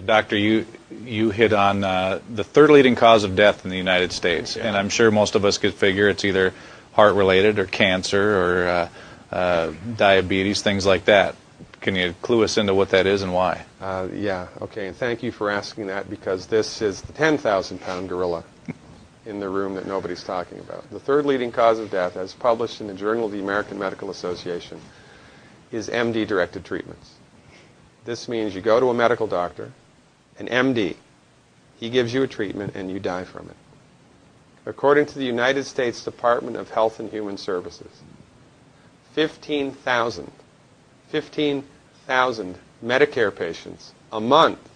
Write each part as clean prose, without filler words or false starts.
Doctor, you hit on the third leading cause of death in the United States, and I'm sure most of us could figure it's either heart-related or cancer or diabetes, things like that. Can you clue us into what that is and why? Yeah, okay, and thank you for asking that, because this is the 10,000-pound gorilla in the room that nobody's talking about. The third leading cause of death, as published in the Journal of the American Medical Association, is MD-directed treatments. This means you go to a medical doctor, an MD. He gives you a treatment and you die from it. According to the United States Department of Health and Human Services, 15,000 Medicare patients a month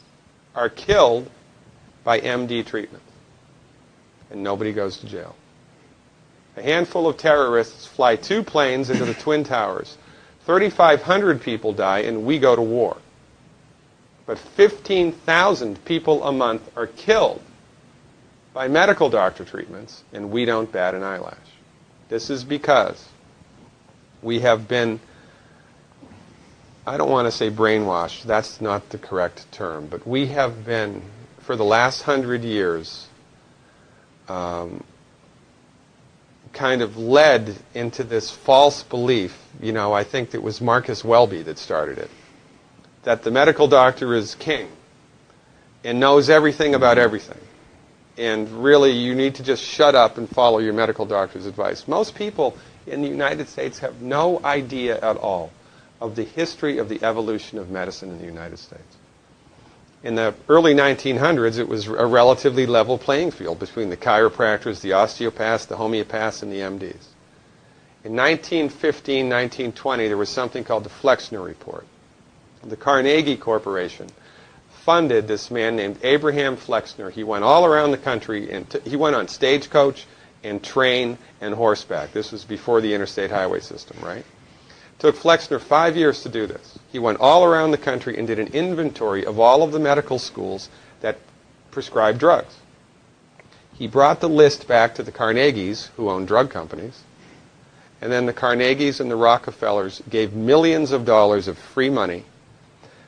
are killed by MD treatment. And nobody goes to jail. A handful of terrorists fly 2 planes into the Twin Towers. 3,500 people die and we go to war. But 15,000 people a month are killed by medical doctor treatments, and we don't bat an eyelash. This is because we have been, I don't want to say brainwashed, that's not the correct term, but we have been, for the last 100 years, kind of led into this false belief. You know, I think it was Marcus Welby that started it, that the medical doctor is king and knows everything about everything. And really, you need to just shut up and follow your medical doctor's advice. Most people in the United States have no idea at all of the history of the evolution of medicine in the United States. In the early 1900s, it was a relatively level playing field between the chiropractors, the osteopaths, the homeopaths, and the MDs. In 1915, 1920, there was something called the Flexner Report. The Carnegie Corporation funded this man named Abraham Flexner. He went all around the country, and he went on stagecoach and train and horseback. This was before the interstate highway system, right? It took Flexner 5 years to do this. He went all around the country and did an inventory of all of the medical schools that prescribed drugs. He brought the list back to the Carnegies, who owned drug companies, and then the Carnegies and the Rockefellers gave millions of dollars of free money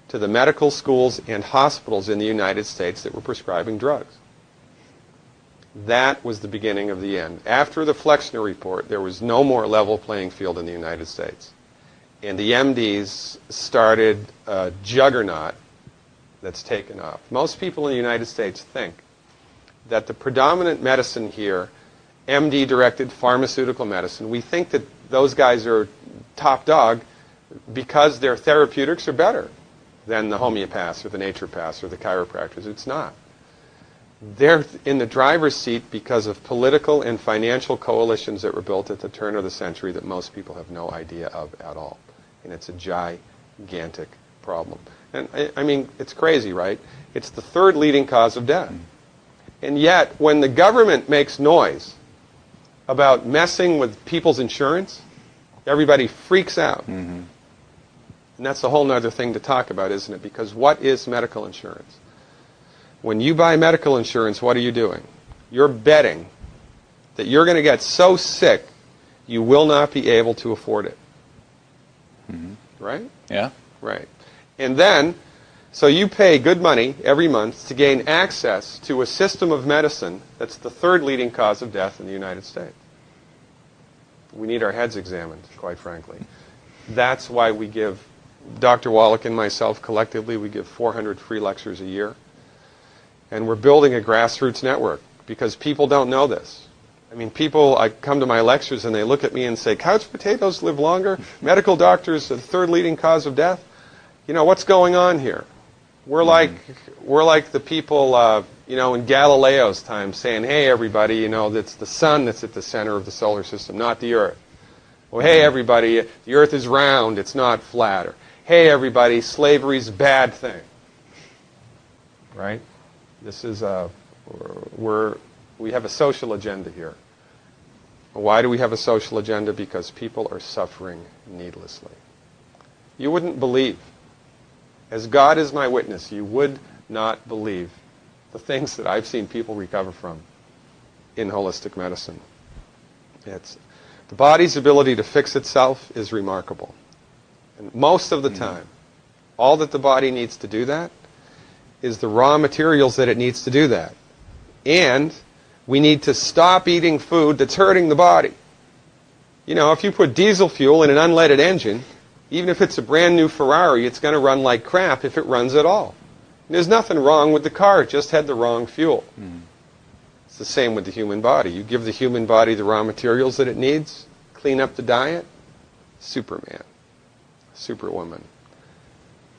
to the medical schools and hospitals in the United States that were prescribing drugs. That was the beginning of the end. After the Flexner Report, there was no more level playing field in the United States. And the MDs started a juggernaut that's taken off. Most people in the United States think that the predominant medicine here, MD-directed pharmaceutical medicine, we think that those guys are top dog because their therapeutics are better than the homeopaths or the naturopaths or the chiropractors. It's not. They're in the driver's seat because of political and financial coalitions that were built at the turn of the century that most people have no idea of at all. And it's a gigantic problem. And I mean, it's crazy, right? It's the third leading cause of death. And yet, when the government makes noise about messing with people's insurance, everybody freaks out. Mm-hmm. And that's a whole other thing to talk about, isn't it? Because what is medical insurance? When you buy medical insurance, what are you doing? You're betting that you're going to get so sick you will not be able to afford it. Mm-hmm. Right? Yeah. Right. And then, so you pay good money every month to gain access to a system of medicine that's the third leading cause of death in the United States. We need our heads examined, quite frankly. That's why we give, Dr. Wallach and myself collectively, we give 400 free lectures a year. And we're building a grassroots network because people don't know this. I mean, people, I come to my lectures and they look at me and say, couch potatoes live longer? Medical doctors are the third leading cause of death? You know, what's going on here? We're like the people, you know, in Galileo's time saying, hey, everybody, you know, it's the sun that's at the center of the solar system, not the earth. Well, hey, everybody, the earth is round, it's not flat. Or, hey, everybody, slavery's a bad thing. Right? This is we have a social agenda here. Why do we have a social agenda? Because people are suffering needlessly. You wouldn't believe, as God is my witness, you would not believe the things that I've seen people recover from in holistic medicine. The body's ability to fix itself is remarkable. And most of the time, all that the body needs to do that is the raw materials that it needs to do that. And we need to stop eating food that's hurting the body. You know, if you put diesel fuel in an unleaded engine, even if it's a brand new Ferrari, it's going to run like crap if it runs at all. There's nothing wrong with the car, it just had the wrong fuel. It's the same with the human body. You give the human body the raw materials that it needs, clean up the diet, Superman, Superwoman.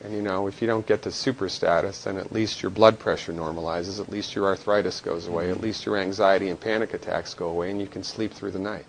And you know, if you don't get to super status, then at least your blood pressure normalizes, at least your arthritis goes away, at least your anxiety and panic attacks go away, and you can sleep through the night.